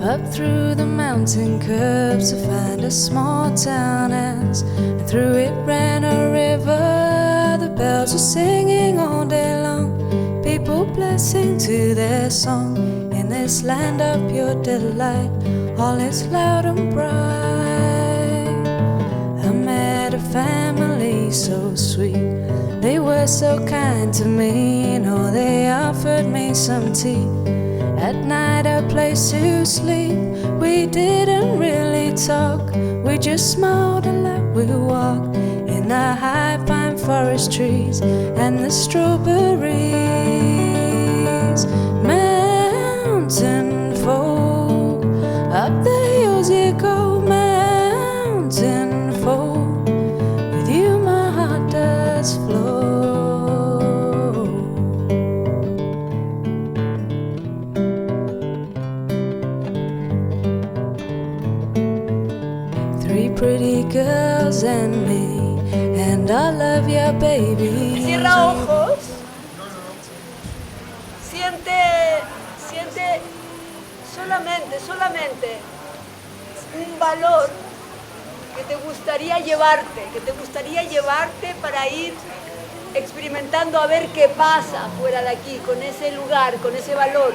Up through the mountain curves to find a small town and through it ran a river. The bells were singing all day long, people blessing to their song. In this land of pure delight, all is loud and bright. I met a family so sweet, they were so kind to me. No, they offered me some tea. At night a place to sleep. We didn't really talk, we just smiled and let we walk in the high pine forest trees and the strawberries. Mountain folk, up the hills you go. Mountain folk, with you my heart does flow. Pretty girls and me, and I love you, baby. Cierra ojos. Siente solamente un valor que te gustaría llevarte para ir experimentando a ver qué pasa fuera de aquí, con ese lugar, con ese valor,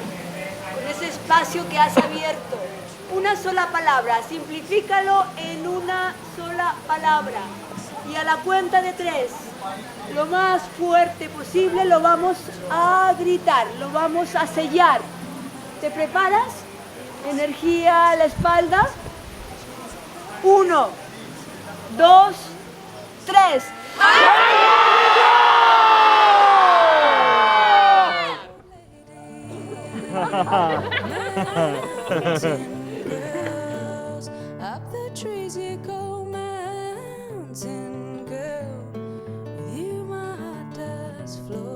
con ese espacio que has abierto. Una sola palabra, simplifícalo en una sola palabra. Y a la cuenta de 3, lo más fuerte posible, lo vamos a gritar, lo vamos a sellar. ¿Te preparas? Energía a la espalda. 1, 2, 3. Up the trees you go, mountain girl. With you my heart does flow.